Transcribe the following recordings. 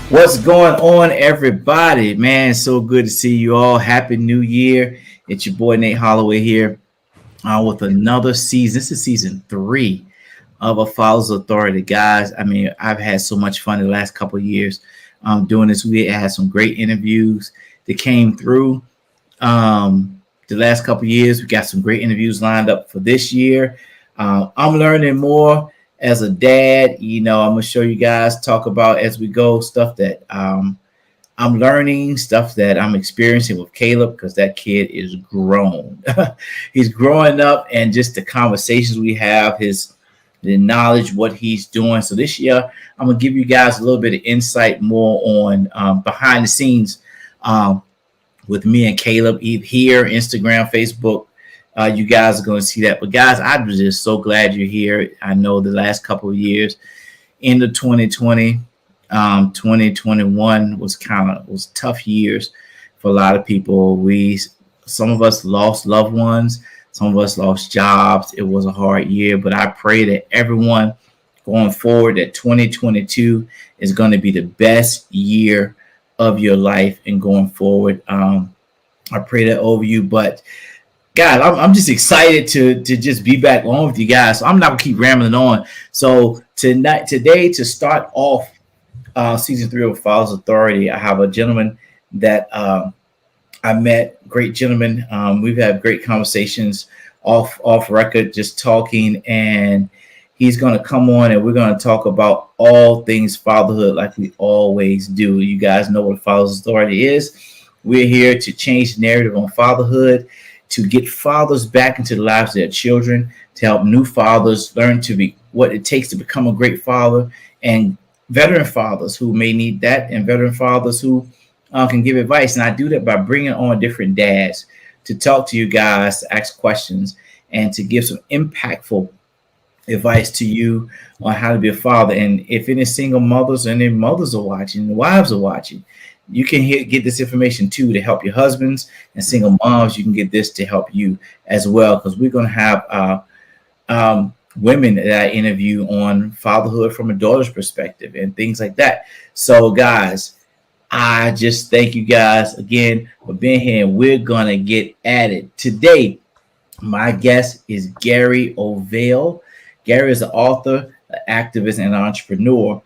What's going on, everybody? Man, so good to see you all. Happy New Year. It's your boy Nate Holloway here with another season. This is season 3 of A Father's Authority. Guys, I mean, I've had so much fun the last couple of years doing this. We had some great interviews that came through the last couple of years. We got some great interviews lined up for this year. I'm learning more as a dad. I'm gonna show you guys, talk about as we go, stuff that I'm learning, stuff that I'm experiencing with Caleb, because that kid is grown. He's growing up, and just the conversations we have, the knowledge, what he's doing. So this year, I'm gonna give you guys a little bit of insight more on behind the scenes with me and Caleb, here, Instagram, Facebook. You guys are going to see that. But guys, I'm just so glad you're here. I know the last couple of years, into 2020, 2021 was tough years for a lot of people. Some of us lost loved ones. Some of us lost jobs. It was a hard year, but I pray that everyone going forward, that 2022 is going to be the best year of your life and going forward. I pray that over you. But God, I'm just excited to just be back on with you guys. So I'm not gonna keep rambling on. So today, to start off season 3 of Father's Authority, I have a gentleman that I met. Great gentleman. We've had great conversations off record, just talking, and he's gonna come on and we're gonna talk about all things fatherhood, like we always do. You guys know what Father's Authority is. We're here to change the narrative on fatherhood, to get fathers back into the lives of their children, to help new fathers learn to be what it takes to become a great father, and veteran fathers who may need that, and veteran fathers who can give advice. And I do that by bringing on different dads to talk to you guys, to ask questions, and to give some impactful advice to you on how to be a father. And if any single mothers, and any mothers are watching, wives are watching, you can get this information too to help your husbands, and single moms. You can get this to help you as well, because we're going to have women that I interview on fatherhood from a daughter's perspective and things like that. So guys, I just thank you guys again for being here, and we're going to get at it. Today, my guest is Gary Ovale. Gary is an author, an activist, and an entrepreneur.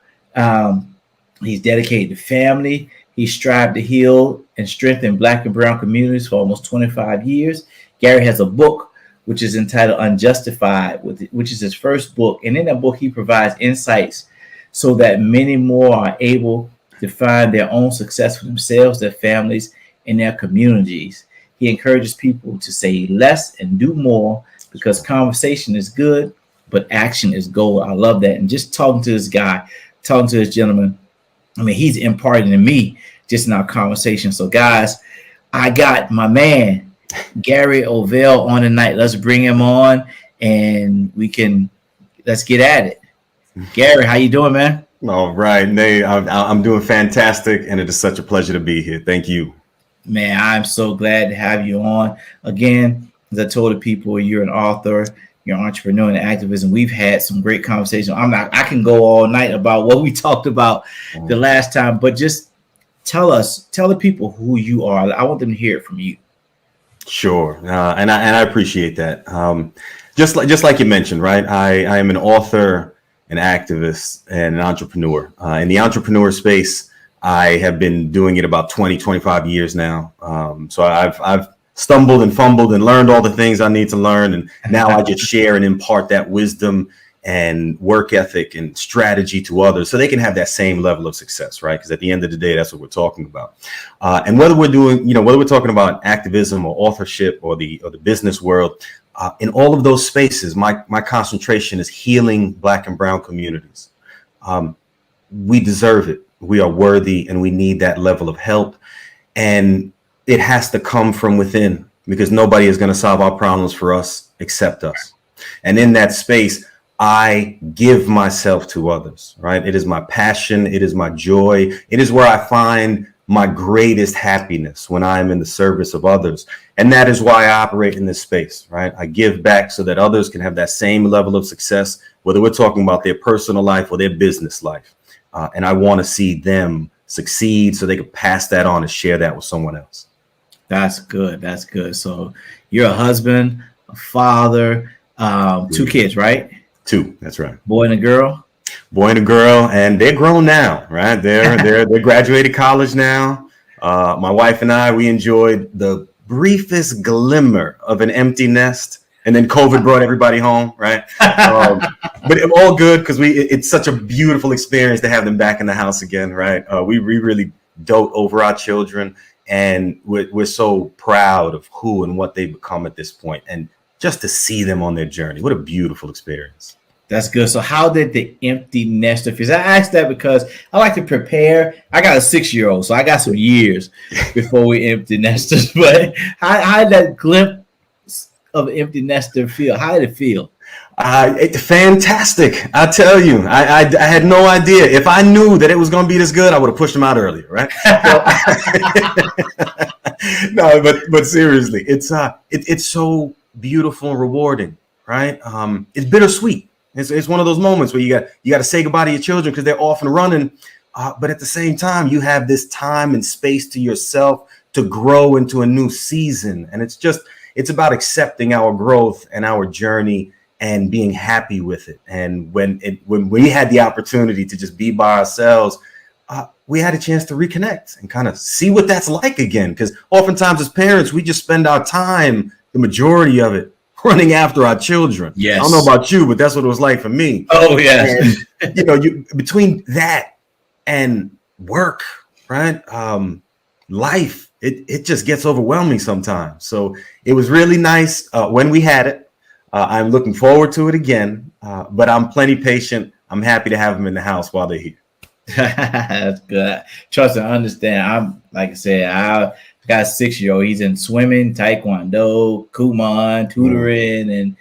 He's dedicated to family. He strived to heal and strengthen Black and brown communities for almost 25 years. Gary has a book which is entitled Unjustified, which is his first book. And in that book, he provides insights so that many more are able to find their own success for themselves, their families, and their communities. He encourages people to say less and do more, because conversation is good, but action is gold. I love that. And just talking to this guy, talking to this gentleman, I mean, he's imparting to me just in our conversation. So, guys, I got my man, Gary Ovale, on tonight. Let's bring him on, and let's get at it. Gary, how you doing, man? All right, Nate, I'm doing fantastic, and it is such a pleasure to be here. Thank you. Man, I'm so glad to have you on. Again, as I told the people, you're an author, you're an entrepreneur and activist, and we've had some great conversations. I can go all night about what we talked about the last time, but just tell the people who you are. I want them to hear it from you. Sure, and I appreciate that. Just like you mentioned, right? I am an author, an activist, and an entrepreneur. In the entrepreneur space, I have been doing it about 25 years now. So I've stumbled and fumbled and learned all the things I need to learn. And now I just share and impart that wisdom and work ethic and strategy to others so they can have that same level of success, right? Because at the end of the day, that's what we're talking about. And whether we're talking about activism or authorship or the business world, in all of those spaces, my concentration is healing Black and brown communities. We deserve it. We are worthy, and we need that level of help. And it has to come from within, because nobody is going to solve our problems for us except us. And in that space, I give myself to others, right? It is my passion. It is my joy. It is where I find my greatest happiness, when I am in the service of others. And that is why I operate in this space, right? I give back so that others can have that same level of success, whether we're talking about their personal life or their business life. And I want to see them succeed so they could pass that on and share that with someone else. That's good. That's good. So you're a husband, a father, two kids, right? Two. That's right. Boy and a girl. Boy and a girl, and they're grown now, right? They're graduated college now. My wife and I, we enjoyed the briefest glimmer of an empty nest, and then COVID brought everybody home, right? But it, all good because it's such a beautiful experience to have them back in the house again, right? We really dote over our children, and we're so proud of who and what they've become at this point, and just to see them on their journey, what a beautiful experience. That's good. So how did the empty nester feel? I asked that because I like to prepare. I got a 6-year-old, so I got some years before we empty nesters. But how did that glimpse of empty nester feel? How did it feel? Fantastic. I tell you, I had no idea. If I knew that it was going to be this good, I would have pushed them out earlier, right? No, but seriously, it's so beautiful and rewarding, right? It's bittersweet. It's one of those moments where you got to say goodbye to your children because they're off and running, but at the same time, you have this time and space to yourself to grow into a new season, and it's about accepting our growth and our journey and being happy with it. And when we had the opportunity to just be by ourselves, we had a chance to reconnect and kind of see what that's like again. Because oftentimes as parents, we just spend our time, the majority of it, running after our children. Yes. I don't know about you, but that's what it was like for me. Oh, yes. And, you between that and work, right? Life, it just gets overwhelming sometimes. So it was really nice when we had it. I'm looking forward to it again, but I'm plenty patient. I'm happy to have them in the house while they're here. That's good. Trust and understand. I'm like I said, I got a 6-year-old. He's in swimming, taekwondo, Kumon, tutoring, and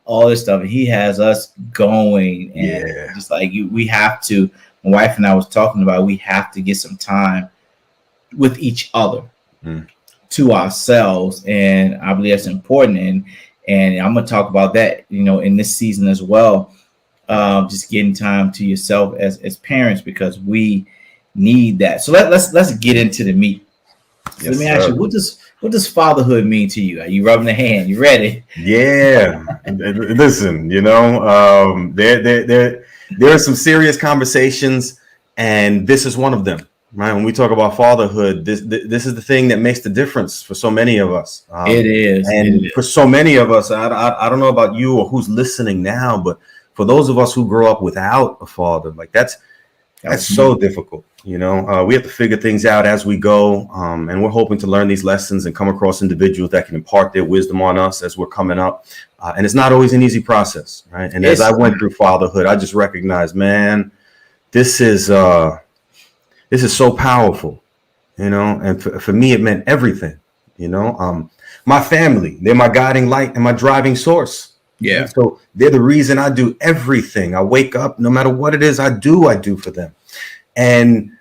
all this stuff. He has us going, and just like you, we have to. My wife and I was talking about we have to get some time with each other to ourselves, and I believe that's important. And I'm gonna talk about that, in this season as well. Just getting time to yourself as parents because we need that. So let's get into the meat. So let me ask you, what does fatherhood mean to you? Are you rubbing the hand? You ready? Yeah. Listen, there are some serious conversations, and this is one of them. Right? When we talk about fatherhood, this is the thing that makes the difference for so many of us. It is, and for so many of us, I don't know about you or who's listening now, but for those of us who grow up without a father, like that's so difficult. We have to figure things out as we go, and we're hoping to learn these lessons and come across individuals that can impart their wisdom on us as we're coming up. And it's not always an easy process, right? And as I went through fatherhood, I just recognized, man, this is so powerful, and for me, it meant everything, my family, they're my guiding light and my driving source. Yeah. So they're the reason I do everything. I wake up, no matter what it is I do for them. And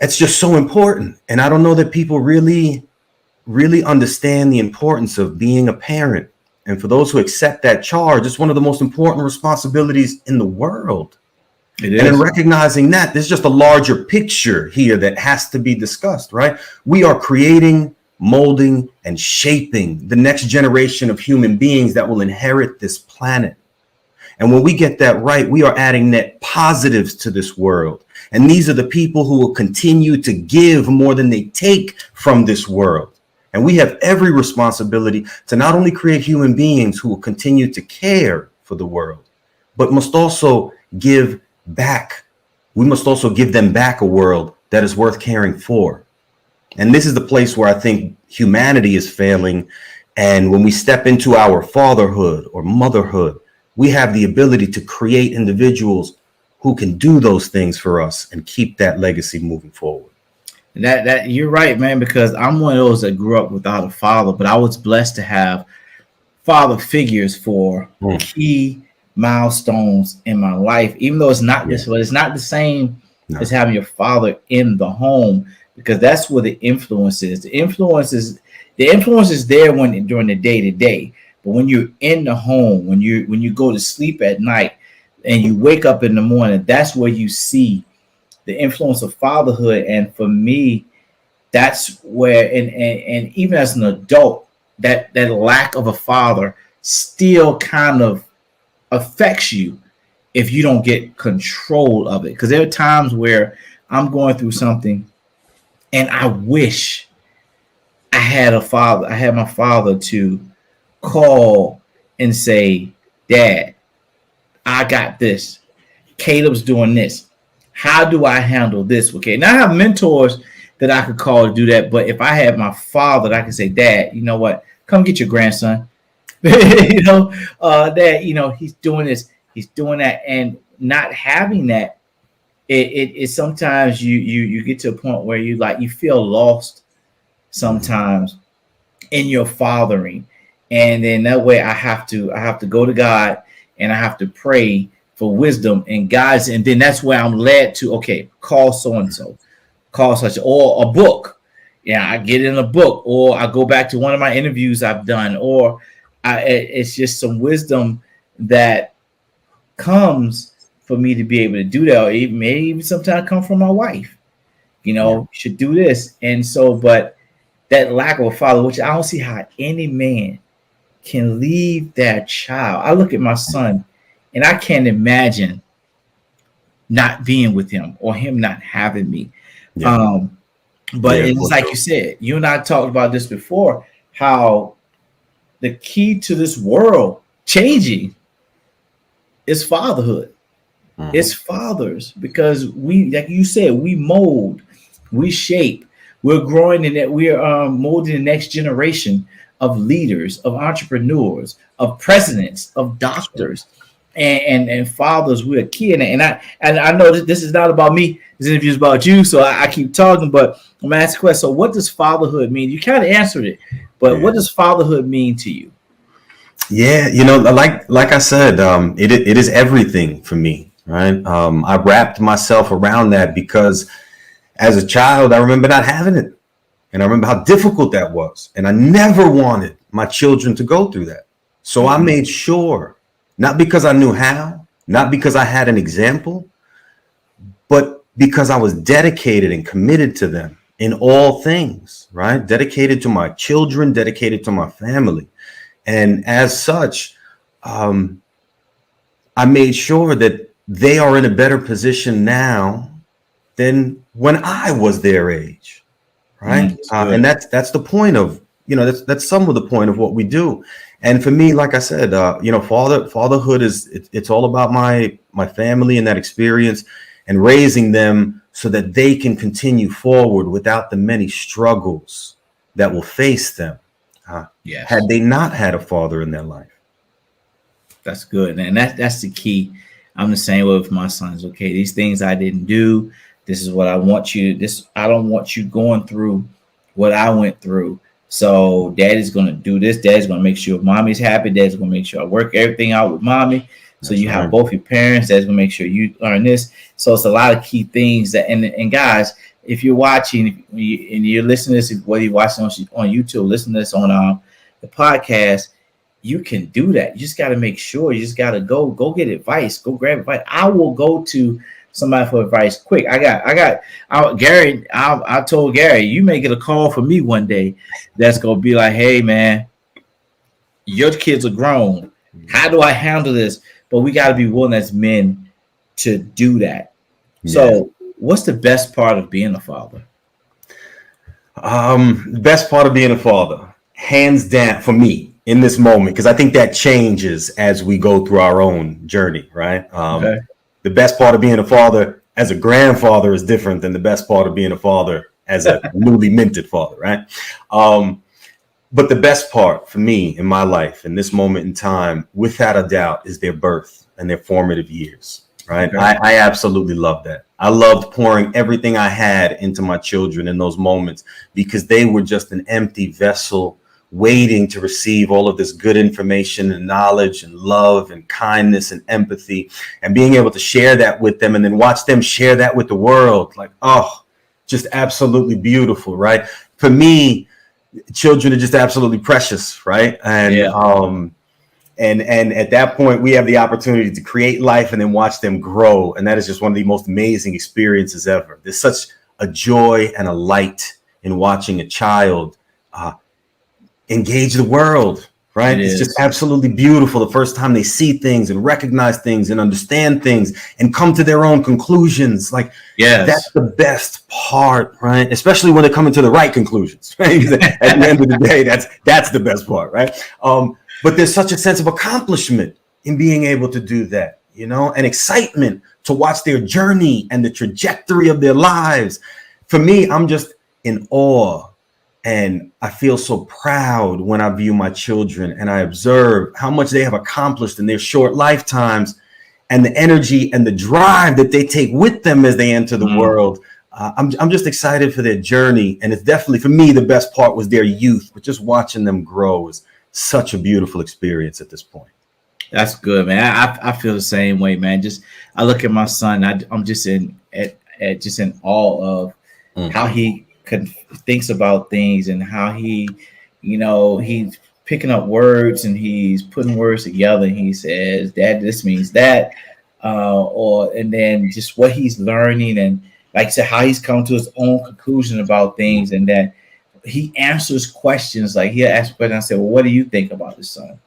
it's just so important. And I don't know that people really, really understand the importance of being a parent. And for those who accept that charge, it's one of the most important responsibilities in the world. It is. And in recognizing that, there's just a larger picture here that has to be discussed, right? We are creating, molding, and shaping the next generation of human beings that will inherit this planet. And when we get that right, we are adding net positives to this world. And these are the people who will continue to give more than they take from this world. And we have every responsibility to not only create human beings who will continue to care for the world, but must also give back. We must also give them back a world that is worth caring for. And this is the place where I think humanity is failing. And when we step into our fatherhood or motherhood, we have the ability to create individuals who can do those things for us and keep that legacy moving forward. That you're right, man, because I'm one of those that grew up without a father, but I was blessed to have father figures for key milestones in my life, even though it's not it's not the same as having your father in the home, because that's where the influence is. The influence is there during the day to day, but when you're in the home, when you go to sleep at night and you wake up in the morning, that's where you see the influence of fatherhood. And for me, that's where, and even as an adult, that lack of a father still kind of affects you if you don't get control of it. Because there are times where I'm going through something and I wish I had a father. I had my father to call and say, Dad, I got this. Caleb's doing this. How do I handle this? Okay. Now I have mentors that I could call to do that. But if I had my father, I could say, Dad, you know what? Come get your grandson. Dad, he's doing this, he's doing that. And not having that, it sometimes you get to a point where you feel lost sometimes in your fathering. And then that way I have to go to God and I have to pray for wisdom and guidance. And then that's where I'm led to, okay, call so-and-so, call such, or a book. Yeah, I get in a book, or I go back to one of my interviews I've done, or it's just some wisdom that comes for me to be able to do that. Or it may even sometimes come from my wife, should do this. And so, but that lack of a father, which I don't see how any man can leave their child. I look at my son and I can't imagine not being with him or him not having me. Yeah. But it's like you said, you and I talked about this before, how the key to this world changing is fatherhood. Mm-hmm. It's fathers, because we, like you said, we mold, we shape, we're growing in that, we're molding the next generation of leaders, of entrepreneurs, of presidents, of doctors, and fathers. We're key in it. And I know that this is not about me. This interview is about you, so I keep talking. But I'm gonna ask a question. So, what does fatherhood mean? You kind of answered it, but what does fatherhood mean to you? Yeah, like I said, it is everything for me, right? I wrapped myself around that because as a child, I remember not having it. And I remember how difficult that was. And I never wanted my children to go through that. So I made sure, not because I knew how, not because I had an example, but because I was dedicated and committed to them in all things, right? Dedicated to my children, dedicated to my family. And as such, I made sure that they are in a better position now than when I was their age. Right. And that's the point of, that's some of the point of what we do. And for me, like I said, fatherhood it's all about my family and that experience and raising them so that they can continue forward without the many struggles that will face them. Had they not had a father in their life. That's good. And that's the key. I'm the same way with my sons. Okay. These things I didn't do. This is what I want you. I don't want you going through what I went through. So daddy's going to do this. Daddy's going to make sure mommy's happy. Daddy's going to make sure I work everything out with mommy. So you have both your parents. Dad's going to make sure you learn this. So it's a lot of key things that, and guys, if you're watching and you're listening to this, whether you're watching on YouTube, listen to this on the podcast, you can do that. You just got to make sure. You just got to go get advice. Go grab advice. I will go to somebody for advice quick. Gary. I told Gary, you may get a call from me one day that's gonna be like, hey man, your kids are grown. How do I handle this? But we got to be willing as men to do that. Yeah. So what's the best part of being a father? The best part of being a father, hands down for me in this moment, because I think that changes as we go through our own journey, right? Okay. The best part of being a father as a grandfather is different than the best part of being a father as a newly minted father, right? But the best part for me in my life in this moment in time, without a doubt, is their birth and their formative years, right? Okay. I absolutely love that. I loved pouring everything I had into my children in those moments because they were just an empty vessel waiting to receive all of this good information and knowledge and love and kindness and empathy, and being able to share that with them and then watch them share that with the world. Like, oh, just absolutely beautiful, right? For me, children are just absolutely precious, right? And And at that point, we have the opportunity to create life and then watch them grow. And that is just one of the most amazing experiences ever. There's such a joy and a light in watching a child engage the world, right? It's just absolutely beautiful the first time they see things and recognize things and understand things and come to their own conclusions. Like, that's the best part, right? Especially when they're coming to the right conclusions, right? At the end of the day, that's the best part, right? But there's such a sense of accomplishment in being able to do that, you know, and excitement to watch their journey and the trajectory of their lives. For me, I'm just in awe. And I feel so proud when I view my children and I observe how much they have accomplished in their short lifetimes and the energy and the drive that they take with them as they enter the world. I'm just excited for their journey. And it's definitely, for me, the best part was their youth, but just watching them grow is such a beautiful experience at this point. That's good, man. I feel the same way, man. Just I look at my son, I'm just in awe of how he thinks about things and how he, you know, he's picking up words and he's putting words together and he says, Dad, this means that, and then just what he's learning and like I said, how he's come to his own conclusion about things and that he answers questions. Like he'll ask a question. I said, well, what do you think about this, son?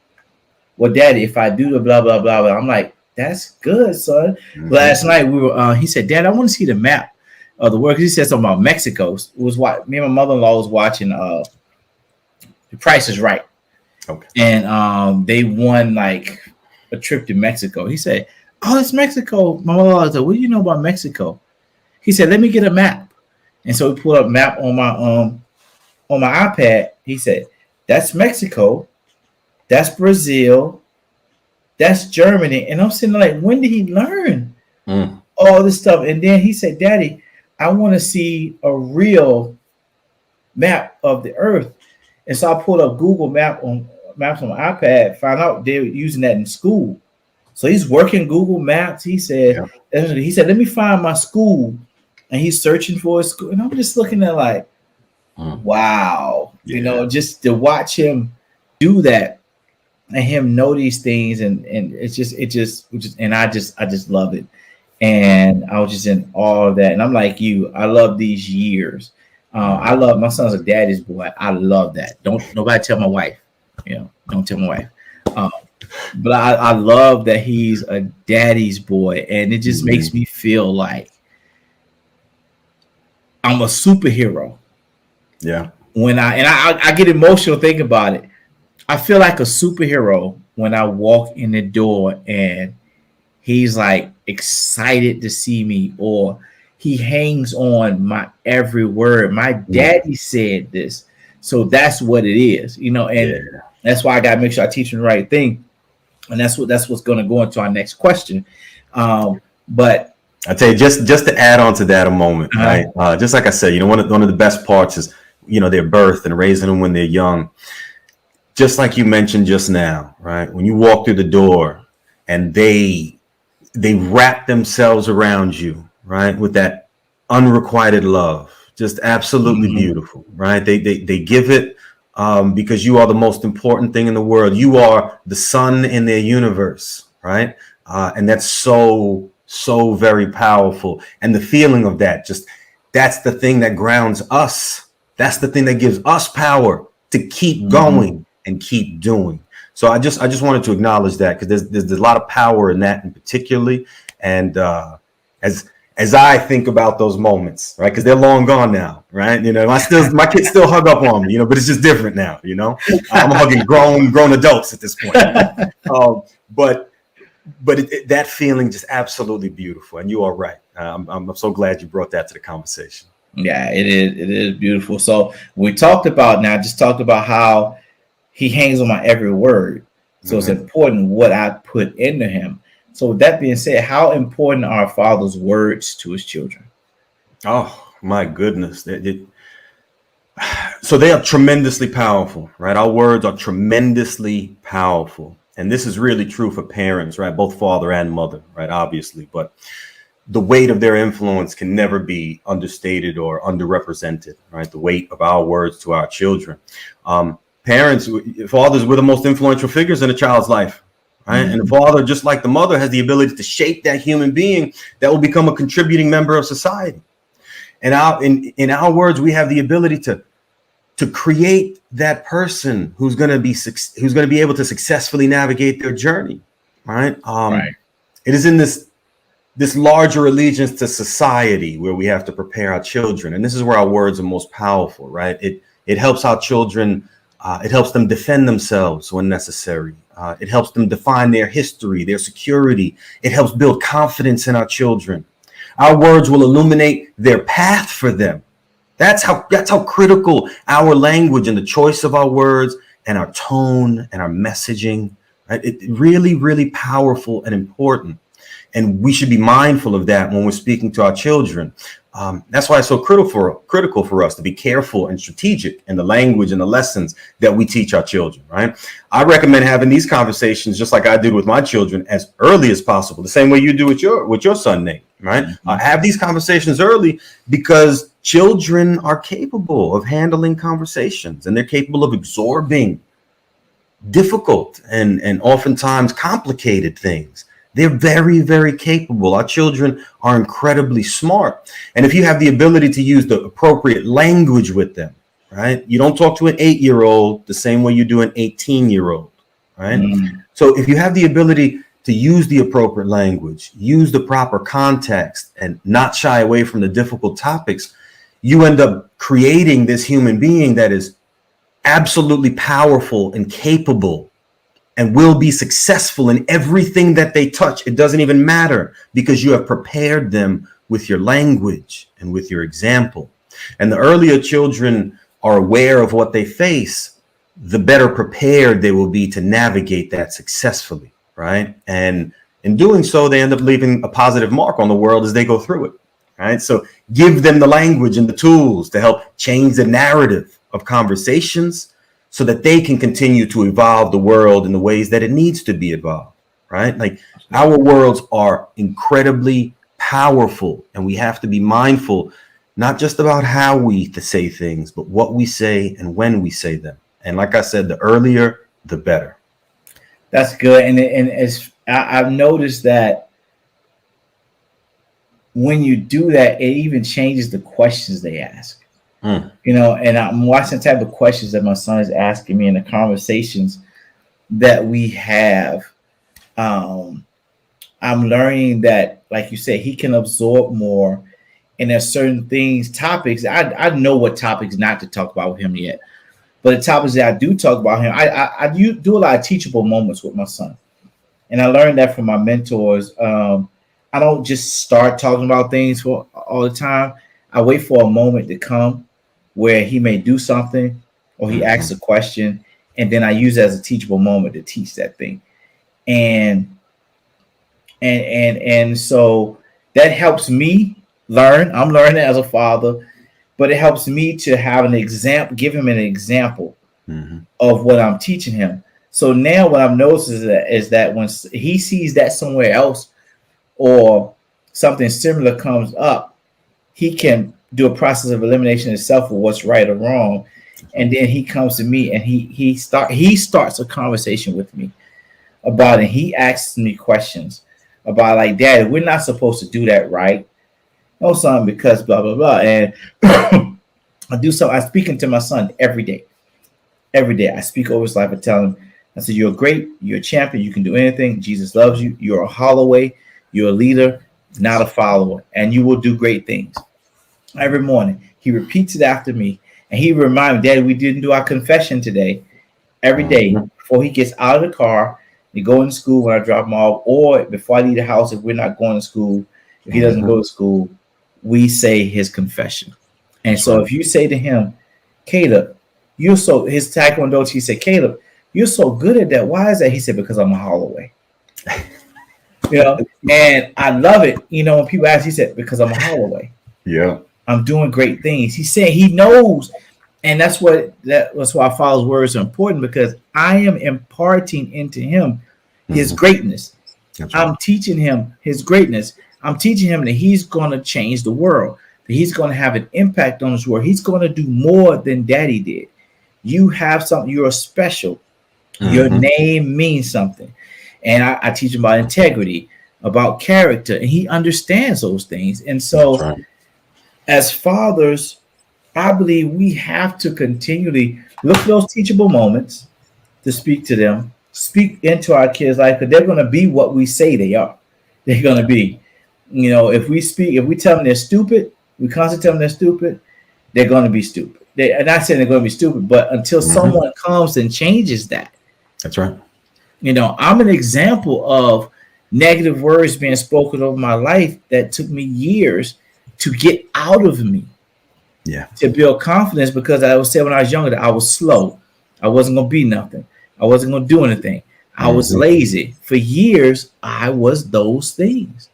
Well, Daddy, if I do the blah, blah, blah, blah, I'm like, that's good, son. Last night we were, he said, Dad, I want to see the map of the world. He said something about Mexico. It was what me and my mother-in-law was watching The Price is Right. Okay. And they won like a trip to Mexico. He said, oh, it's Mexico. My mother-in-law said, what do you know about Mexico? He said, let me get a map. And so we pulled up a map on my iPad. He said, that's Mexico. That's Brazil. That's Germany. And I'm sitting there like, when did he learn all this stuff? And then he said, Daddy, I want to see a real map of the earth. And so I pulled up Google Maps on my iPad, found out they were using that in school. So he's working Google Maps. He said, let me find my school. And he's searching for a school. And I'm just looking at like, wow, you know, just to watch him do that and him know these things. And I just love it. And I was just in awe of that. And I'm like you, I love these years. I love my son's a daddy's boy. I love that. Don't nobody tell my wife, you know, don't tell my wife. But I love that he's a daddy's boy. And it just makes me feel like I'm a superhero. Yeah. When I get emotional thinking about it. I feel like a superhero when I walk in the door and he's like excited to see me, or he hangs on my every word. My daddy said this, so that's what it is, you know. And that's why I gotta make sure I teach him the right thing, and that's what's going to go into our next question. But I tell you, just to add on to that a moment, right? Just like I said, you know, one of the best parts is, you know, their birth and raising them when they're young. Just like you mentioned just now, right? When you walk through the door and they wrap themselves around you, right, with that unrequited love, just absolutely beautiful, right? They give it because you are the most important thing in the world. You are the sun in their universe, right? And that's so very powerful. And the feeling of that, that's the thing that grounds us. That's the thing that gives us power to keep going and keep doing. So I just wanted to acknowledge that, because there's a lot of power in that in particularly. And as I think about those moments, right, because they're long gone now, right? You know, my kids still hug up on me, you know, but it's just different now, you know. I'm hugging grown adults at this point. But that feeling just absolutely beautiful. And you are right. I'm so glad you brought that to the conversation. Yeah, it is beautiful. So we talked about how he hangs on my every word. So it's important what I put into him. So with that being said, how important are Father's words to his children? Oh, my goodness. So they are tremendously powerful, right? Our words are tremendously powerful. And this is really true for parents, right? Both father and mother, right? Obviously. But the weight of their influence can never be understated or underrepresented, right? The weight of our words to our children. Parents, fathers, were the most influential figures in a child's life, right? And the father, just like the mother, has the ability to shape that human being that will become a contributing member of society. And in our words, we have the ability to create that person who's going to be able to successfully navigate their journey, right? Right. It is in this larger allegiance to society where we have to prepare our children, and this is where our words are most powerful, right? It helps our children. It helps them defend themselves when necessary. It helps them define their history, their security. It helps build confidence in our children. Our words will illuminate their path for them. That's how critical our language and the choice of our words and our tone and our messaging, right? It really, really powerful and important. And we should be mindful of that when we're speaking to our children. That's why it's so critical for us to be careful and strategic in the language and the lessons that we teach our children, right? I recommend having these conversations just like I did with my children as early as possible, the same way you do with your son, Nate, right? Have these conversations early because children are capable of handling conversations and they're capable of absorbing difficult and oftentimes complicated things. They're very, very capable. Our children are incredibly smart. And if you have the ability to use the appropriate language with them, right? You don't talk to an 8-year-old the same way you do an 18-year-old, right? So if you have the ability to use the appropriate language, use the proper context, and not shy away from the difficult topics, you end up creating this human being that is absolutely powerful and capable and will be successful in everything that they touch. It doesn't even matter because you have prepared them with your language and with your example. And the earlier children are aware of what they face, the better prepared they will be to navigate that successfully, right? And in doing so, they end up leaving a positive mark on the world as they go through it, right? So give them the language and the tools to help change the narrative of conversations so that they can continue to evolve the world in the ways that it needs to be evolved, right? Like our worlds are incredibly powerful and we have to be mindful, not just about how we say things, but what we say and when we say them. And like I said, the earlier, the better. That's good. And as I've noticed that when you do that, it even changes the questions they ask. You know, and I'm watching the type of questions that my son is asking me in the conversations that we have. I'm learning that, like you said, he can absorb more. And there's certain things, topics. I know what topics not to talk about with him yet, but the topics that I do talk about him, I do a lot of teachable moments with my son, and I learned that from my mentors. I don't just start talking about things for all the time. I wait for a moment to come where he may do something or he asks a question, and then I use it as a teachable moment to teach that thing. And so that helps me learn. I'm learning as a father, but it helps me to have an example, give him an example of what I'm teaching him. So now what I've noticed is that when he sees that somewhere else or something similar comes up, he can do a process of elimination himself of what's right or wrong, and then he comes to me and he starts a conversation with me about it. He asks me questions about, like, Dad, we're not supposed to do that, right? No, son, because blah blah blah. And I'm speaking to my son every day. Every day I speak over his life and tell him, I said, you're great, you're a champion, you can do anything. Jesus loves you. You're a Holloway, you're a leader, not a follower, and you will do great things. Every morning, he repeats it after me, and he reminds me, Daddy, we didn't do our confession today. Every day, before he gets out of the car, he go in school when I drop him off, or before I leave the house, if we're not going to school, if he doesn't go to school, we say his confession. And so if you say to him, Caleb, his Taekwondo, he said, Caleb, you're so good at that. Why is that? He said, because I'm a Holloway. And I love it. When people ask, he said, because I'm a Holloway. Yeah. I'm doing great things. He said he knows. And that's why Father's words are important, because I am imparting into him his greatness. Right. I'm teaching him his greatness. I'm teaching him that he's going to change the world, that he's going to have an impact on this world. He's going to do more than Daddy did. You have something. You're special. Your name means something. And I teach him about integrity, about character, and he understands those things. And That's so, right. as fathers, I believe we have to continually look for those teachable moments to speak to them, speak into our kids' life, because they're going to be what we say they are. They're going to be. If we tell them they're stupid, we constantly tell them they're stupid, they're going to be stupid. I'm not saying they're going to be stupid, but until Mm-hmm. someone comes and changes that, That's right. I'm an example of negative words being spoken over my life that took me years to get out of me, Yeah. to build confidence, because I was said when I was younger that I was slow. I wasn't going to be nothing. I wasn't going to do anything. I was Mm-hmm. lazy. For years, I was those things.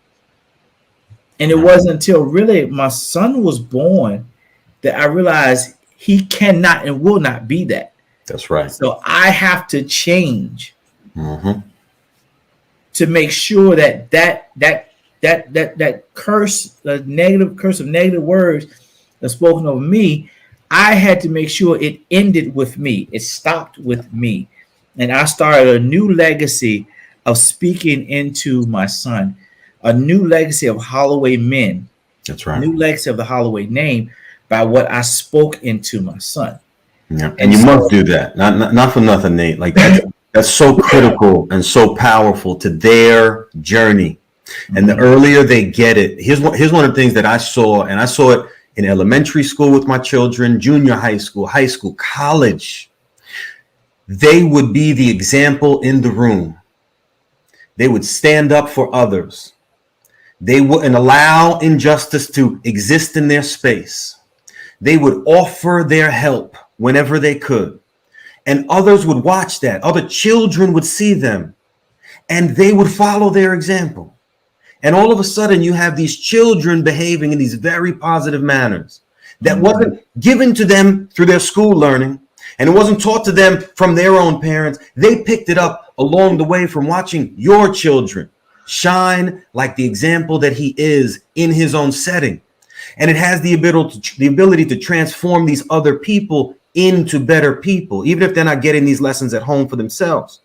And it Mm-hmm. wasn't until really my son was born that I realized he cannot and will not be that. That's right. So I have to change Mm-hmm. to make sure that curse, the negative curse of negative words that's spoken over me, I had to make sure it ended with me. It stopped with me. And I started a new legacy of speaking into my son, a new legacy of Holloway men, That's a right. new legacy of the Holloway name by what I spoke into my son. Yeah. And And you must so, do that. Not for nothing, Nate. Like that's so critical and so powerful to their journey. And the earlier they get it, here's one of the things that I saw, and I saw it in elementary school with my children, junior high school, college. They would be the example in the room. They would stand up for others. They wouldn't allow injustice to exist in their space. They would offer their help whenever they could. And others would watch that. Other children would see them and they would follow their example. And all of a sudden you have these children behaving in these very positive manners that wasn't given to them through their school learning, and it wasn't taught to them from their own parents. They picked it up along the way from watching your children shine like the example that he is in his own setting. And it has the ability to transform these other people into better people, even if they're not getting these lessons at home for themselves.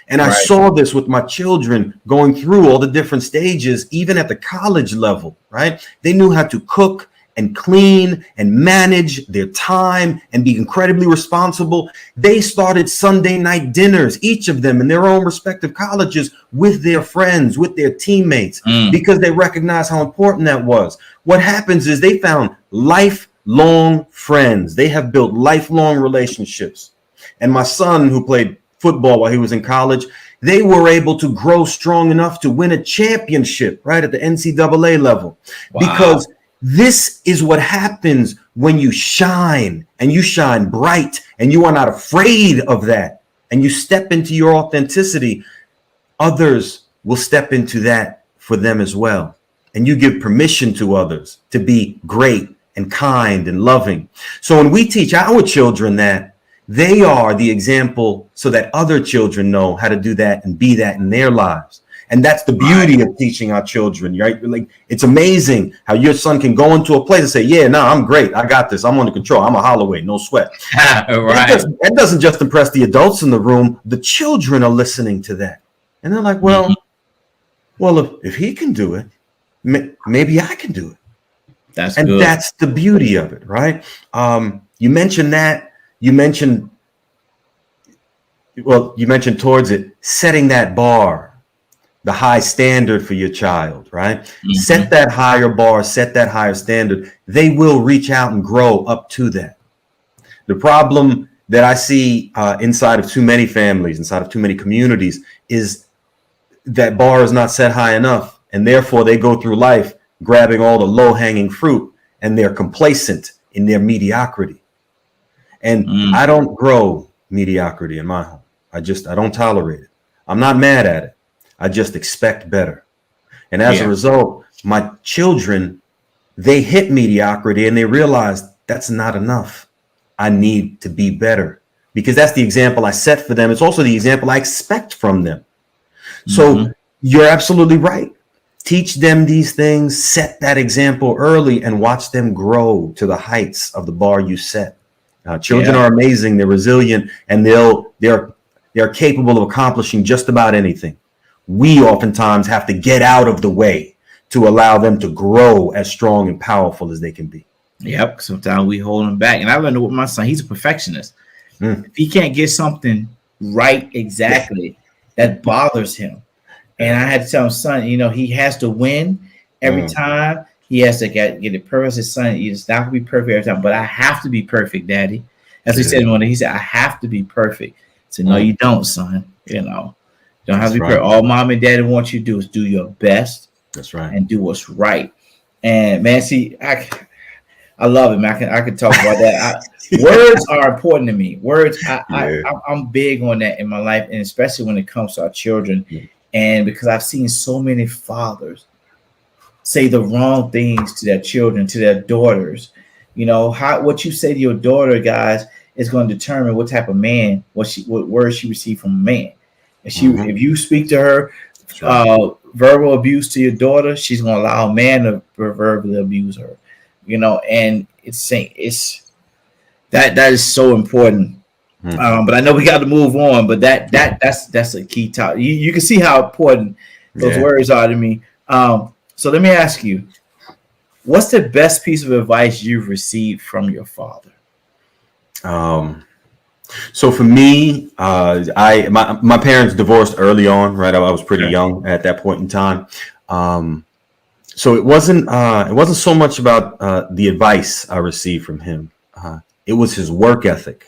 And I saw this with my children going through all the different stages, even at the college level, right? They knew how to cook and clean and manage their time and be incredibly responsible. They started Sunday night dinners, each of them in their own respective colleges, with their friends, with their teammates, because they recognized how important that was. What happens is they found lifelong friends. They have built lifelong relationships. And my son, who played football while he was in college, they were able to grow strong enough to win a championship right at the NCAA level. Wow. Because this is what happens when you shine, and you shine bright, and you are not afraid of that, and you step into your authenticity. Others will step into that for them as well. And you give permission to others to be great and kind and loving. So when we teach our children that, they are the example so that other children know how to do that and be that in their lives. And that's the beauty of teaching our children, right? Like, it's amazing how your son can go into a place and say, yeah, no, I'm great. I got this. I'm under control. I'm a Holloway, no sweat. That doesn't just impress the adults in the room. The children are listening to that. And they're like, well, if he can do it, maybe I can do it. That's the beauty of it, right? You mentioned that. You mentioned towards it, setting that bar, the high standard for your child, right? Mm-hmm. Set that higher bar, set that higher standard. They will reach out and grow up to that. The problem that I see inside of too many families, inside of too many communities, is that bar is not set high enough. And therefore they go through life grabbing all the low-hanging fruit, and they're complacent in their mediocrity. And I don't grow mediocrity in my home. I don't tolerate it. I'm not mad at it. I just expect better. And as a result, my children, they hit mediocrity and they realize that's not enough. I need to be better, because that's the example I set for them. It's also the example I expect from them. So you're absolutely right. Teach them these things, set that example early, and watch them grow to the heights of the bar you set. Children are amazing. They're resilient, and they're capable of accomplishing just about anything. we oftentimes have to get out of the way to allow them to grow as strong and powerful as they can be. Yep. Sometimes we hold him back. And I learned with my son, he's a perfectionist. Mm. If he can't get something right exactly, that bothers him. And I had to tell him, son, he has to win every time. He has to get it perfect. I said, son, it's not going to be perfect every time, but I have to be perfect, Daddy. As he said one day, he said, I have to be perfect. I said, no, you don't, son. You don't have to be perfect. All mom and daddy want you to do is do your best. That's right. And do what's right. And man, see, I love it, man. I can talk about that. Words are important to me. Words, I'm big on that in my life, and especially when it comes to our children. Yeah. And because I've seen so many fathers say the wrong things to their children, to their daughters. What you say to your daughter, guys, is going to determine what type of man, what words she received from a man. If you speak to her verbal abuse to your daughter, she's going to allow a man to verbally abuse her. And it's that is so important. But I know we got to move on. But that's a key topic. You can see how important those words are to me. So let me ask you, what's the best piece of advice you've received from your father? So for me, my parents divorced early on, right? I was pretty young at that point in time. So it wasn't so much about the advice I received from him. It was his work ethic.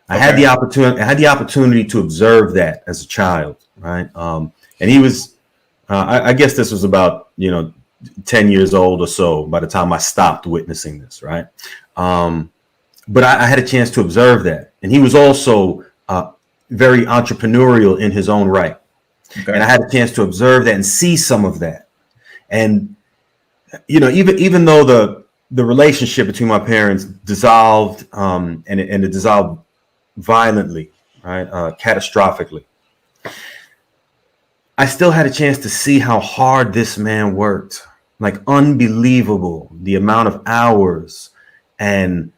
I had the opportunity to observe that as a child, right? And he was, I guess this was about 10 years old or so by the time I stopped witnessing this, right? But I had a chance to observe that, and he was also very entrepreneurial in his own right, and I had a chance to observe that and see some of that. And even though the relationship between my parents dissolved, and it dissolved violently, right, catastrophically, I still had a chance to see how hard this man worked. Like, unbelievable, the amount of hours and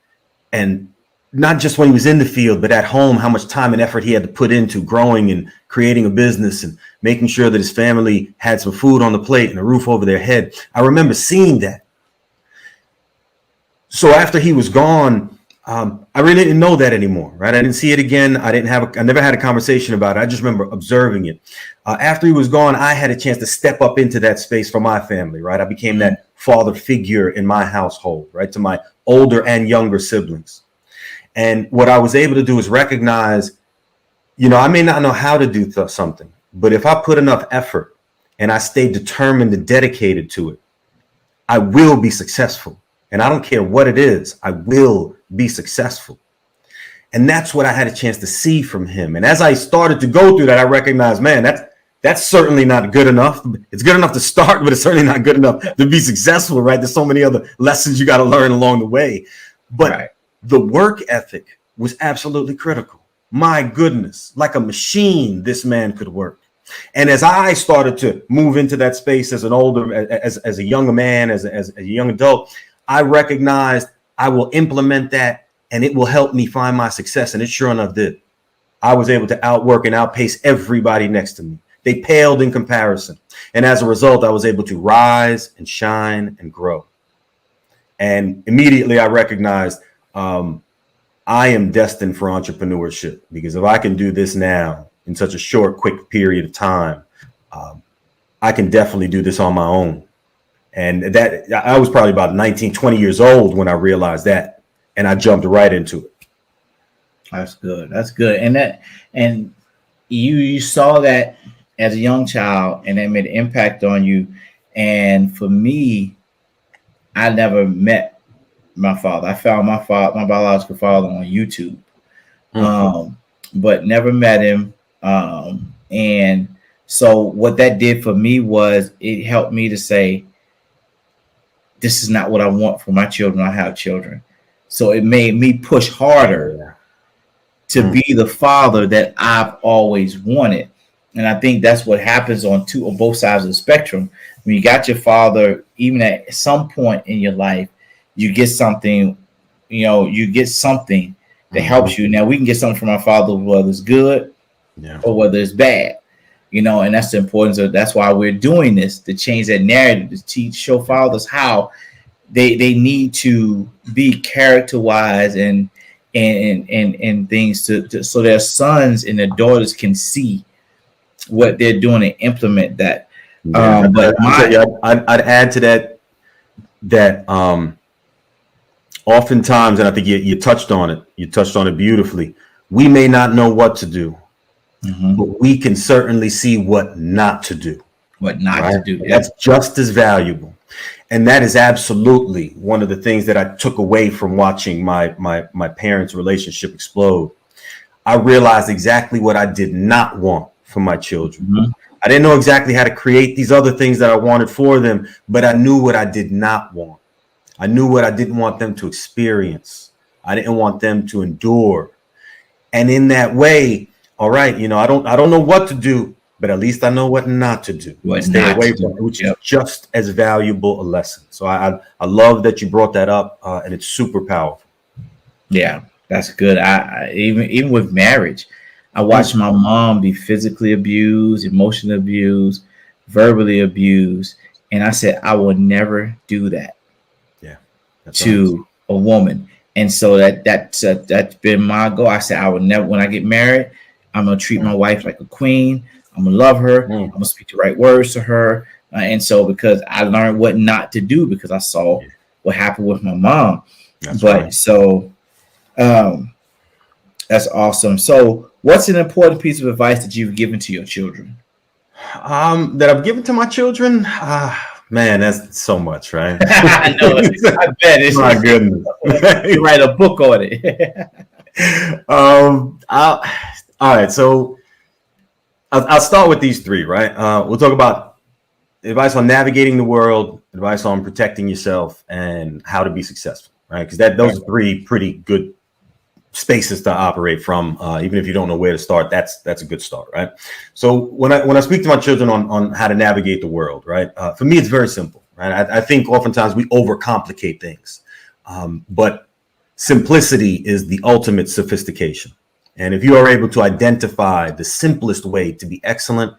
not just when he was in the field, but at home, how much time and effort he had to put into growing and creating a business and making sure that his family had some food on the plate and a roof over their head. I remember seeing that. So after he was gone, I really didn't know that anymore, right? I didn't see it again. I never had a conversation about it. I just remember observing it. After he was gone, I had a chance to step up into that space for my family, right? I became that father figure in my household, right? To my older and younger siblings. And what I was able to do is recognize, I may not know how to do something, but if I put enough effort and I stay determined and dedicated to it, I will be successful. And I don't care what it is, I will be successful. And that's what I had a chance to see from him. And as I started to go through that, I recognized, man, that's certainly not good enough. It's good enough to start, but it's certainly not good enough to be successful, right? There's so many other lessons you got to learn along the way. But the work ethic was absolutely critical. My goodness, like a machine, this man could work. And as I started to move into that space as a younger man, as a young adult, I recognized I will implement that and it will help me find my success. And it sure enough did. I was able to outwork and outpace everybody next to me. They paled in comparison. And as a result, I was able to rise and shine and grow. And immediately I recognized I am destined for entrepreneurship, because if I can do this now in such a short, quick period of time, I can definitely do this on my own. And that I was probably about 19, 20 years old when I realized that, and I jumped right into it. That's good. That's good. And you saw that as a young child, and that made an impact on you. And for me, I never met my father. I found my biological father on YouTube, but never met him. And so what that did for me was it helped me to say, this is not what I want for my children. I have children. So it made me push harder to be the father that I've always wanted. And I think that's what happens on both sides of the spectrum. When you got your father, even at some point in your life, you get something, that helps you. Now we can get something from our father, whether it's good or whether it's bad. And that's the importance of, that's why we're doing this, to change that narrative, to teach, show fathers how they need to be character wise and things so their sons and their daughters can see what they're doing and implement that. Yeah, But I'd add to that oftentimes, and I think you touched on it. You touched on it beautifully. We may not know what to do, but we can certainly see what not to do. What not to do. That's just as valuable. And that is absolutely one of the things that I took away from watching my parents' relationship explode. I realized exactly what I did not want for my children. I didn't know exactly how to create these other things that I wanted for them, but I knew what I did not want. I knew what I didn't want them to experience. I didn't want them to endure. And in that way, all right, I don't know what to do, but at least I know what not to do. Stay away from it, which is just as valuable a lesson. So I love that you brought that up, and it's super powerful. Yeah, that's good. I even with marriage, I watched my mom be physically abused, emotionally abused, verbally abused, and I said I will never do that to a woman. And so that's been my goal. I said I will never. When I get married, I'm gonna treat my wife like a queen. I'm gonna love her. I'm gonna speak the right words to her. And so because I learned what not to do because I saw what happened with my mom. So that's awesome. So what's an important piece of advice that you've given to your children? That I've given to my children? Man, that's so much, right? I know. I bet it's my goodness. You write a book on it. All right. So I'll start with these three, right? We'll talk about advice on navigating the world, advice on protecting yourself, and how to be successful, right? Because those are three pretty good spaces to operate from. Even if you don't know where to start, that's a good start, right? So when I speak to my children on how to navigate the world, right? For me, it's very simple, right? I think oftentimes we overcomplicate things, but simplicity is the ultimate sophistication. And if you are able to identify the simplest way to be excellent,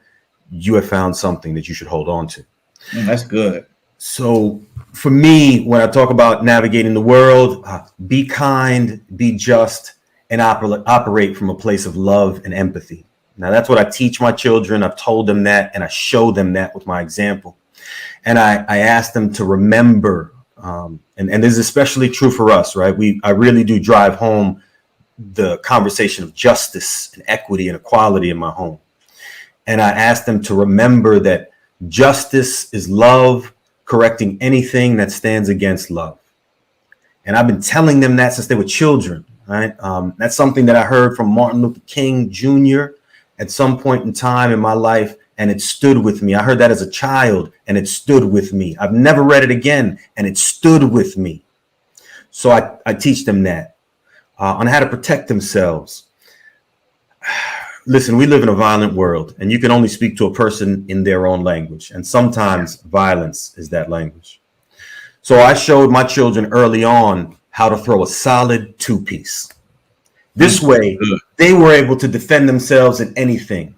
you have found something that you should hold on to. That's good. So for me, when I talk about navigating the world, be kind, be just, and operate from a place of love and empathy. Now, that's what I teach my children. I've told them that, and I show them that with my example. And I ask them to remember, and this is especially true for us, right? I really do drive home the conversation of justice and equity and equality in my home. And I ask them to remember that justice is love, correcting anything that stands against love. And I've been telling them that since they were children, right? That's something that I heard from Martin Luther King Jr. at some point in time in my life, and it stood with me. I heard that as a child, and it stood with me. I've never read it again, and it stood with me. So I teach them that. On how to protect themselves. Listen, we live in a violent world, and you can only speak to a person in their own language. And sometimes violence is that language. So I showed my children early on how to throw a solid two-piece. This way, they were able to defend themselves in anything.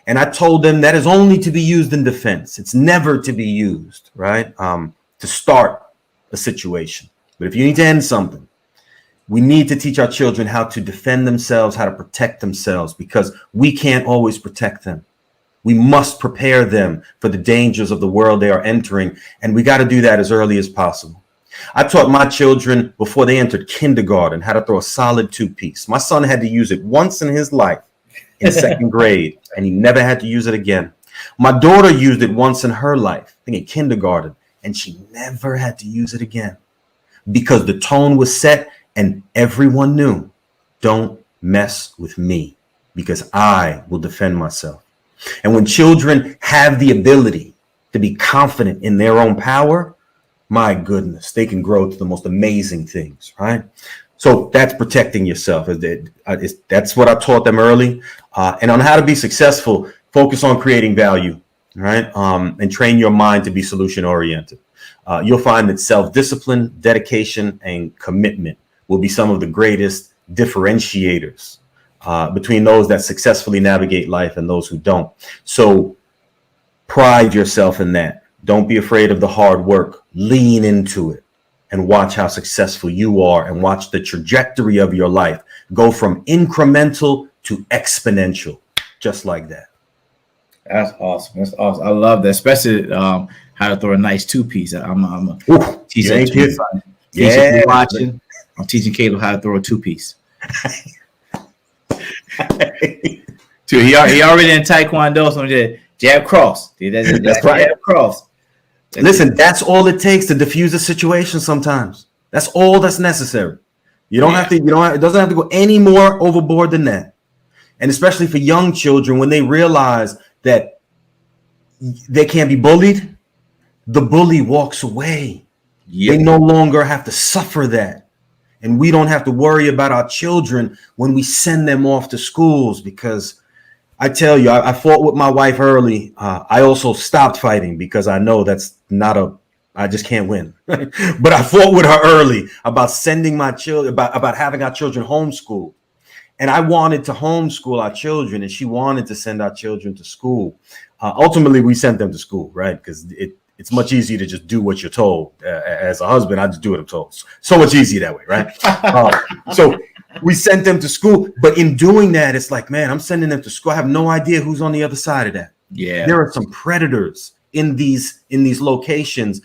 And I told them that is only to be used in defense. It's never to be used, right? To start a situation. But if you need to end something, we need to teach our children how to defend themselves, how to protect themselves, because we can't always protect them. We must prepare them for the dangers of the world they are entering, and we got to do that as early as possible. I taught my children before they entered kindergarten how to throw a solid two-piece. My son had to use it once in his life in second grade, and he never had to use it again. My daughter used it once in her life, I think in kindergarten, and she never had to use it again because the tone was set. And everyone knew, don't mess with me because I will defend myself. And when children have the ability to be confident in their own power, my goodness, they can grow to the most amazing things, right? So that's protecting yourself. That's what I taught them early. And on how to be successful, focus on creating value, right? And train your mind to be solution oriented. You'll find that self-discipline, dedication, and commitment will be some of the greatest differentiators between those that successfully navigate life and those who don't. So pride yourself in that. Don't be afraid of the hard work. Lean into it and watch how successful you are, and watch the trajectory of your life go from incremental to exponential, just like that. That's awesome. That's awesome. I love that, especially how to throw a nice two-piece. I'm teaching Yeah, watching. I'm teaching Caleb how to throw a two-piece. Dude, he already in Taekwondo, so I'm just jab cross. Dude, that's right. Jab cross. Listen, that's all it takes to diffuse a situation sometimes. That's all that's necessary. You don't have to, it doesn't have to go any more overboard than that. And especially for young children, when they realize that they can't be bullied, the bully walks away. Yep. They no longer have to suffer that. And we don't have to worry about our children when we send them off to schools, because I tell you, I fought with my wife early. I also stopped fighting because I know that's I just can't win. But I fought with her early about sending my children, about having our children homeschooled. And I wanted to homeschool our children, and she wanted to send our children to school. Ultimately, we sent them to school, right? Because it's much easier to just do what you're told. As a husband, I just do what I'm told. So much easier that way, right? So we sent them to school. But in doing that, it's like, man, I'm sending them to school. I have no idea who's on the other side of that. Yeah. There are some predators in these locations.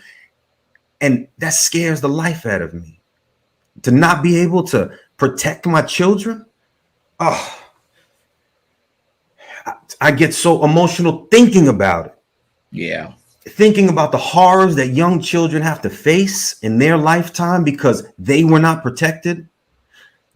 And that scares the life out of me. To not be able to protect my children. Oh, I get so emotional thinking about it. Yeah. Thinking about the horrors that young children have to face in their lifetime because they were not protected.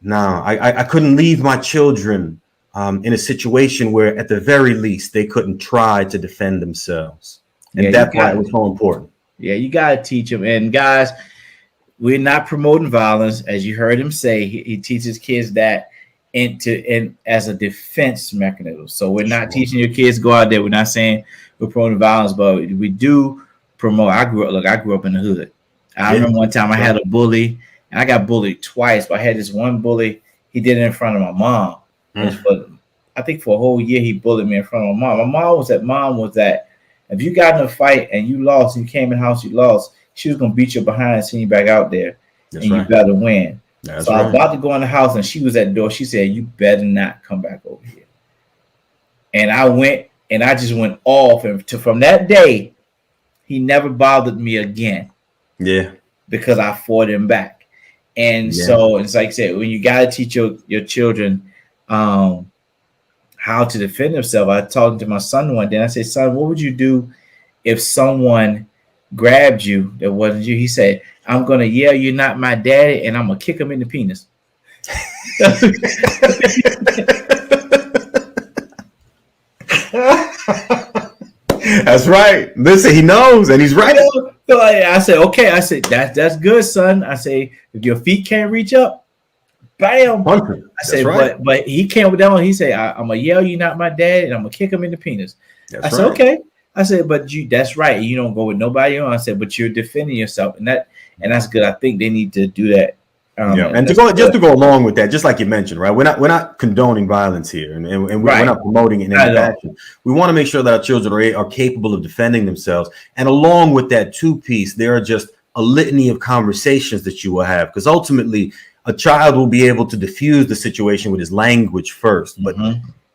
No, I couldn't leave my children in a situation where at the very least they couldn't try to defend themselves. And that's why it was so important. Yeah, you got to teach them. And guys, we're not promoting violence. As you heard him say, he teaches kids that and as a defense mechanism. So we're not teaching your kids to go out there. We're not saying we're promoting violence, but we do promote. I grew up in the hood. I remember one time I had a bully, and I got bullied twice. But I had this one bully. He did it in front of my mom. I think for a whole year he bullied me in front of my mom. My mom was that if you got in a fight and you lost, you came in the house, you lost, she was gonna beat you behind and send you back out there. That's and right. You better win. That's so right. I was about to go in the house, and she was at the door. She said, "You better not come back over here." And I went, and I just went off. And from that day, he never bothered me again. Yeah, because I fought him back. And so it's like I said, when you got to teach your children how to defend themselves. I talked to my son one day, and I said, "Son, what would you do if someone grabbed you that wasn't you?" He said, "I'm gonna yell, 'You're not my daddy,' and I'm gonna kick him in the penis." That's right. Listen, he knows, and he's right. So I said, "Okay." I said, "That's good, son." I say, "If your feet can't reach up, bam." I said, right. but he came down. He said, "I'm gonna yell, 'You're not my daddy,' and I'm gonna kick him in the penis." I said, "Okay." I said, "But that's right. You don't go with nobody else." I said, "But you're defending yourself, and that's good. I think they need to do that." And to go along with that, just like you mentioned, right? We're not condoning violence here, and we're not promoting it in any fashion. We want to make sure that our children are capable of defending themselves, and along with that two-piece, there are just a litany of conversations that you will have, because ultimately, a child will be able to diffuse the situation with his language first, but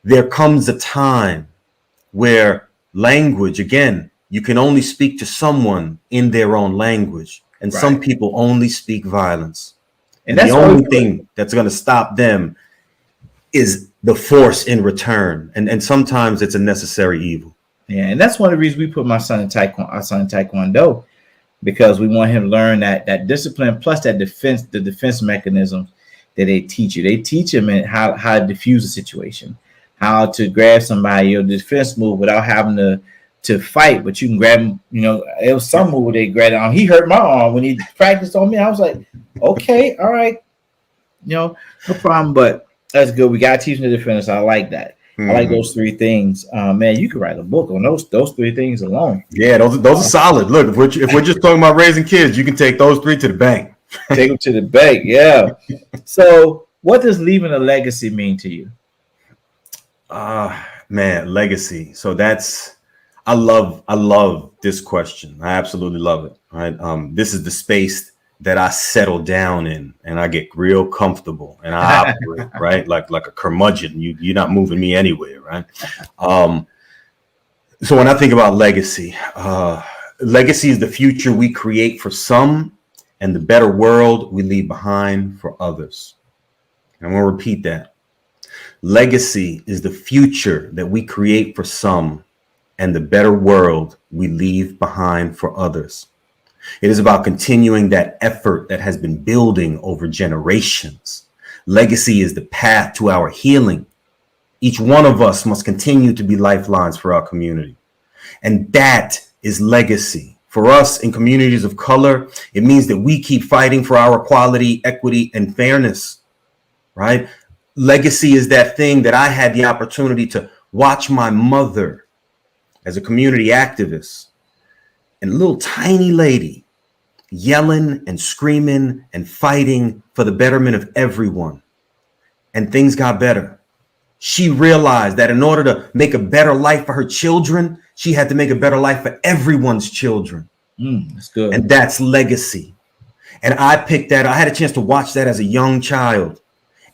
there comes a time where language, again, you can only speak to someone in their own language, and some people only speak violence. And that's the only thing that's going to stop them is the force in return. And sometimes it's a necessary evil. Yeah, and that's one of the reasons we put our son in Taekwondo, because we want him to learn that discipline plus the defense mechanisms that they teach you. They teach him how to diffuse a situation, how to grab somebody, your defense move without having to fight, but you can grab him. It was some move they grabbed on. He hurt my arm when he practiced on me. I was like, okay, all right, no problem. But that's good. We got to teach them to defend us. I like that. I like those three things. Man, you could write a book on those three things alone. Yeah, those are solid. Look, if we're just talking about raising kids, you can take those three to the bank. Take them to the bank. Yeah. So, what does leaving a legacy mean to you? Man, legacy. So I love this question. I absolutely love it. Right. This is the space that I settle down in, and I get real comfortable, and I operate right like a curmudgeon. You're not moving me anywhere, right? Um, so when I think about legacy, legacy is the future we create for some, and the better world we leave behind for others. I'm gonna repeat that. Legacy is the future that we create for some, and the better world we leave behind for others. It is about continuing that effort that has been building over generations. Legacy is the path to our healing. Each one of us must continue to be lifelines for our community. And that is legacy. For us in communities of color, it means that we keep fighting for our equality, equity, and fairness, right? Legacy is that thing that I had the opportunity to watch my mother as a community activist, and a little tiny lady yelling and screaming and fighting for the betterment of everyone. And things got better. She realized that in order to make a better life for her children, she had to make a better life for everyone's children. That's good. And that's legacy. And I picked that. I had a chance to watch that as a young child.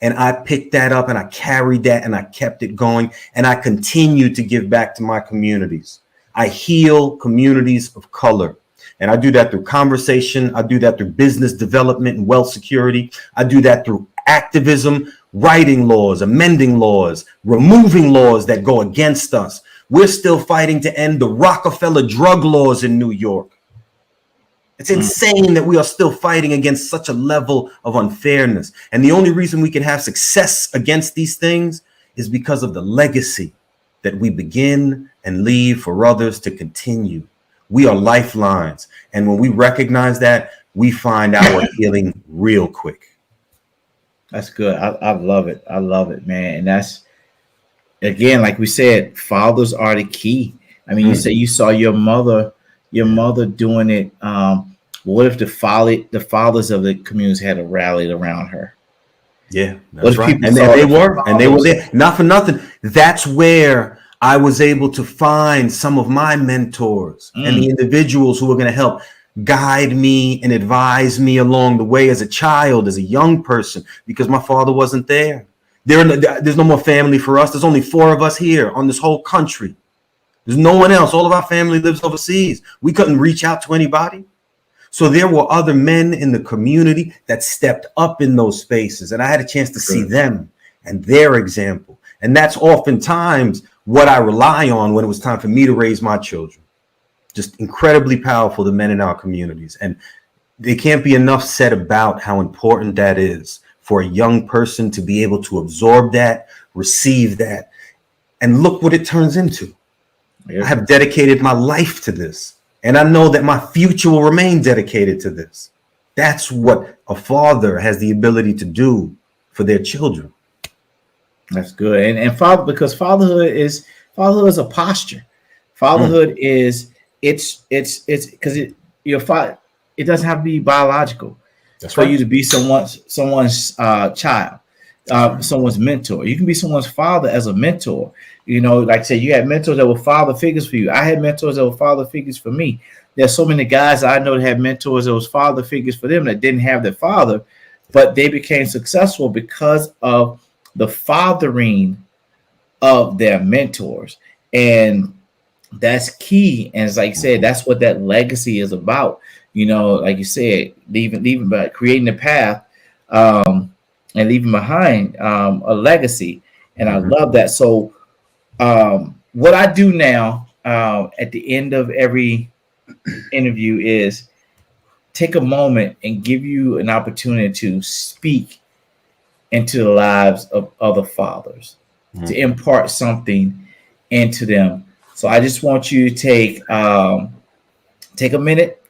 And I picked that up and I carried that and I kept it going. And I continue to give back to my communities. I heal communities of color. And I do that through conversation. I do that through business development and wealth security. I do that through activism, writing laws, amending laws, removing laws that go against us. We're still fighting to end the Rockefeller drug laws in New York. It's insane that we are still fighting against such a level of unfairness. And the only reason we can have success against these things is because of the legacy that we begin and leave for others to continue. We are lifelines. And when we recognize that, we find our healing real quick. That's good. I love it. I love it, man. And that's, again, like we said, fathers are the key. I mean, you say you saw your mother doing it. What if the fathers of the community had rallied around her? Yeah, that's right. And they were there. Not for nothing. That's where I was able to find some of my mentors and the individuals who were going to help guide me and advise me along the way as a child, as a young person, because my father wasn't there. There's no more family for us. There's only 4 of us here on this whole country. There's no one else. All of our family lives overseas. We couldn't reach out to anybody. So there were other men in the community that stepped up in those spaces. And I had a chance to see them and their example. And that's oftentimes what I rely on when it was time for me to raise my children. Just incredibly powerful, the men in our communities. And there can't be enough said about how important that is for a young person to be able to absorb that, receive that, and look what it turns into. I have dedicated my life to this, and I know that my future will remain dedicated to this. That's what a father has the ability to do for their children. That's good. And because fatherhood is a posture. Fatherhood is it's because it doesn't have to be biological. That's for you to be someone's child, someone's mentor. You can be someone's father as a mentor. You know, like I said, you had mentors that were father figures for you. I had mentors that were father figures for me. There's so many guys I know that had mentors that was father figures for them that didn't have their father, but they became successful because of the fathering of their mentors. And that's key. And as I said, that's what that legacy is about. You know, like you said, leaving by creating a path and leaving behind a legacy. And I love that. So what I do now at the end of every interview is take a moment and give you an opportunity to speak into the lives of other fathers, to impart something into them. So I just want you to take a minute,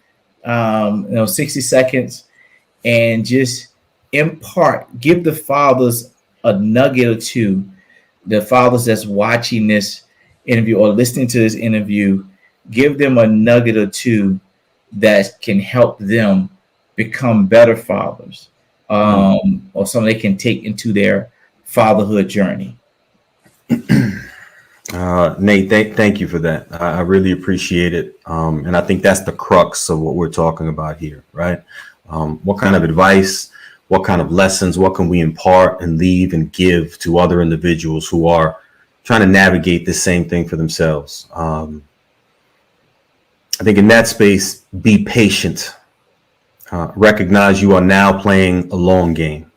60 seconds, and just give the fathers a nugget or two, the fathers that's watching this interview or listening to this interview, give them a nugget or two that can help them become better fathers, or something they can take into their fatherhood journey. Nate, thank you for that. I really appreciate it. And I think that's the crux of what we're talking about here, right? What kind of advice, what kind of lessons, what can we impart and leave and give to other individuals who are trying to navigate the same thing for themselves? I think in that space, be patient. Recognize you are now playing a long game.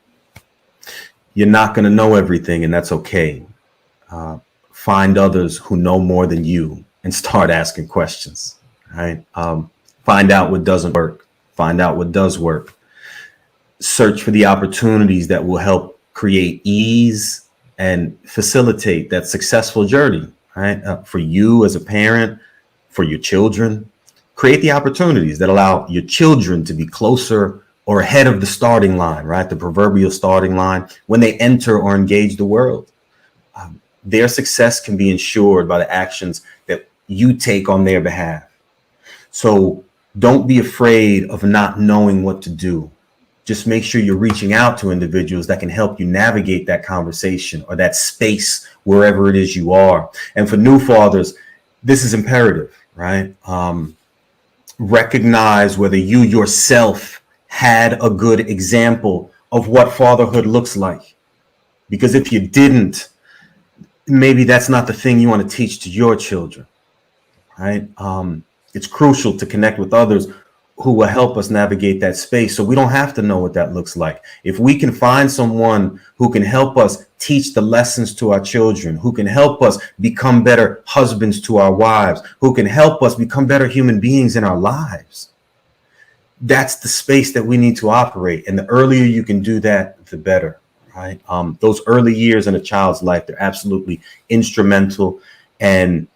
You're not going to know everything, and that's okay. Find others who know more than you and start asking questions, right? Find out what doesn't work. Find out what does work. Search for the opportunities that will help create ease and facilitate that successful journey, right? For you as a parent, for your children, create the opportunities that allow your children to be closer or ahead of the starting line, right? The proverbial starting line when they enter or engage the world. Their success can be ensured by the actions that you take on their behalf. So don't be afraid of not knowing what to do. Just make sure you're reaching out to individuals that can help you navigate that conversation or that space wherever it is you are. And for new fathers, this is imperative, right? Recognize whether you yourself had a good example of what fatherhood looks like. Because if you didn't, maybe that's not the thing you want to teach to your children, right? It's crucial to connect with others who will help us navigate that space so we don't have to know what that looks like. If we can find someone who can help us teach the lessons to our children, who can help us become better husbands to our wives, who can help us become better human beings in our lives, that's the space that we need to operate. And the earlier you can do that, the better. Right? Those early years in a child's life, they're absolutely instrumental, and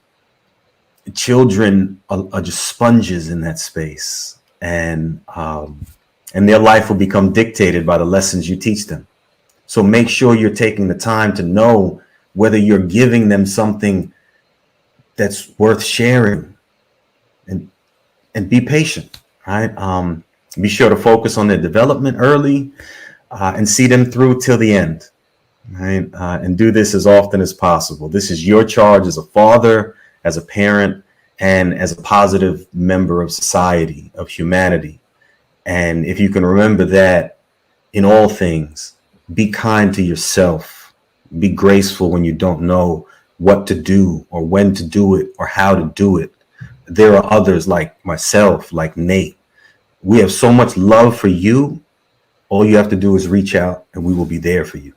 children are just sponges in that space, and their life will become dictated by the lessons you teach them. So make sure you're taking the time to know whether you're giving them something that's worth sharing, and be patient, right? Be sure to focus on their development early. And see them through till the end, right? And do this as often as possible. This is your charge as a father, as a parent, and as a positive member of society, of humanity. And if you can remember that in all things, be kind to yourself. Be graceful when you don't know what to do or when to do it or how to do it. There are others like myself, like Nate. We have so much love for you. All you have to do is reach out and we will be there for you.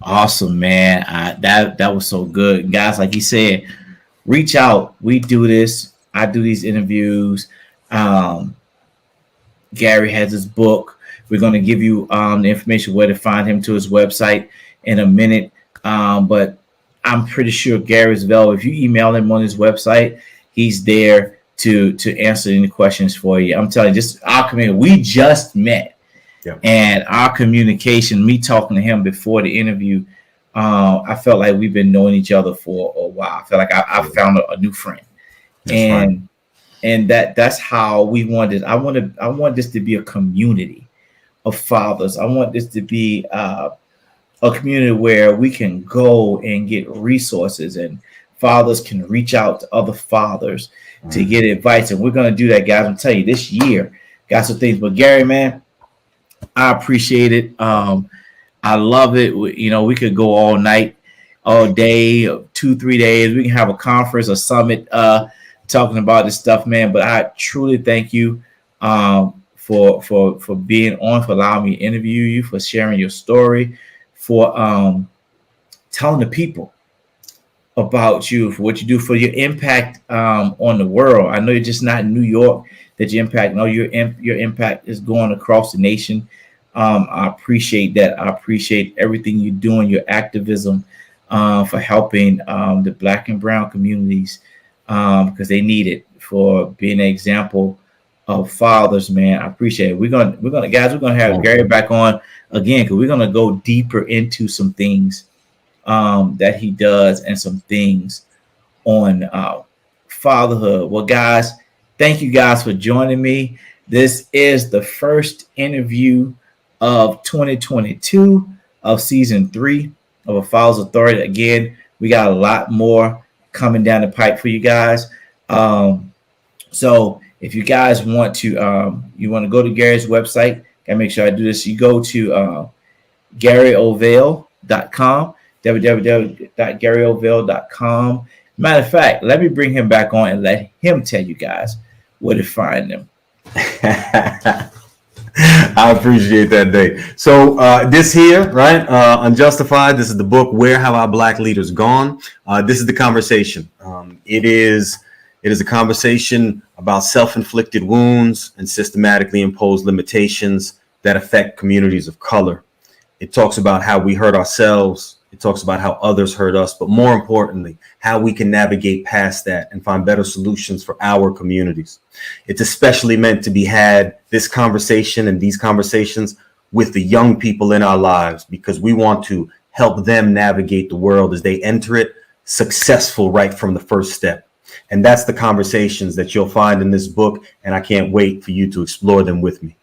Awesome, man. That was so good. Guys, like you said, reach out. We do this. I do these interviews. Gary has his book. We're going to give you the information where to find him to his website in a minute. But I'm pretty sure Gary's available. If you email him on his website, he's there to answer any questions for you. I'm telling you, just our community, we just met. Yep. And our communication, me talking to him before the interview, I felt like we've been knowing each other for a while. I felt like I found a new friend. And that's how we wanted. I want this to be a community of fathers. I want this to be a community where we can go and get resources, and fathers can reach out to other fathers to get advice. And we're going to do that, guys. I'm telling you, this year got some things. But Gary, man, I appreciate it. I love it. We could go all night, all day, 2-3 days. We can have a conference, a summit, talking about this stuff, man. But I truly thank you for being on, for allowing me to interview you, for sharing your story, for telling the people about you, for what you do, for your impact on the world. I know you're just not in New York that you impact. No, your impact is going across the nation. I appreciate that. I appreciate everything you're doing, your activism for helping the Black and Brown communities because they need it, for being an example of fathers, man. I appreciate it. We're gonna have Gary back on again because we're gonna go deeper into some things that he does and some things on fatherhood. Well, guys, thank you guys for joining me. This is the first interview of 2022 of season 3 of A Father's Authority. Again, we got a lot more coming down the pipe for you guys. So if you guys want to, you want to go to Gary's website, gotta make sure I do this. You go to GaryOvale.com, www.GaryOvale.com. Matter of fact, let me bring him back on and let him tell you guys where to find them. I appreciate that, Dave. So this here, right, Unjustified, this is the book, Where Have Our Black Leaders Gone? This is the conversation. It is a conversation about self-inflicted wounds and systematically imposed limitations that affect communities of color. It talks about how we hurt ourselves. It talks about how others hurt us, but more importantly, how we can navigate past that and find better solutions for our communities. It's especially meant to be had, this conversation and these conversations, with the young people in our lives, because we want to help them navigate the world as they enter it successful right from the first step. And that's the conversations that you'll find in this book, and I can't wait for you to explore them with me.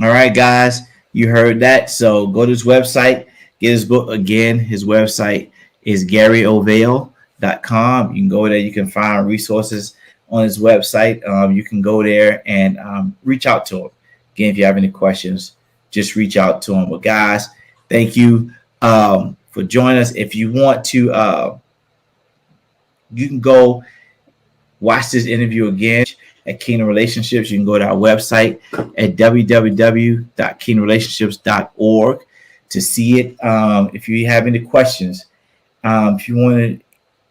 All right, guys, you heard that. So go to his website, get his book. Again, his website is GaryOvale.com. You can go there. You can find resources on his website. You can go there and reach out to him. Again, if you have any questions, just reach out to him. But guys, thank you for joining us. If you want to, you can go watch this interview again at Kingdom Relationships. You can go to our website at www.kingdomrelationships.org to see it. If you have any questions, if you want to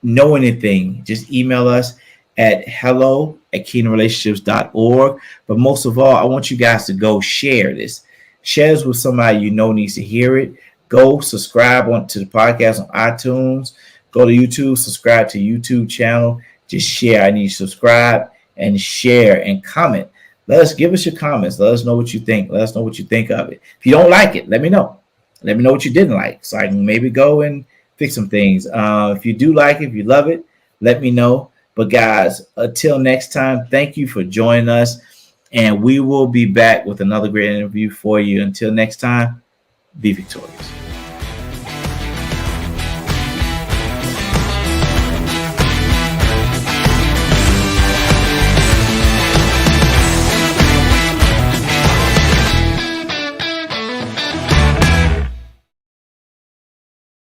know anything, just email us at hello@kingdomrelationships.org. But most of all, I want you guys to go share this. Share this with somebody you know needs to hear it. Go subscribe to the podcast on iTunes. Go to YouTube, subscribe to YouTube channel. Just share. I need you to subscribe and share and comment. Give us your comments. Let us know what you think. Let us know what you think of it. If you don't like it, let me know. Let me know what you didn't like, so I can maybe go and fix some things. If you do like it, if you love it, let me know. But guys, until next time, thank you for joining us. And we will be back with another great interview for you. Until next time, be victorious.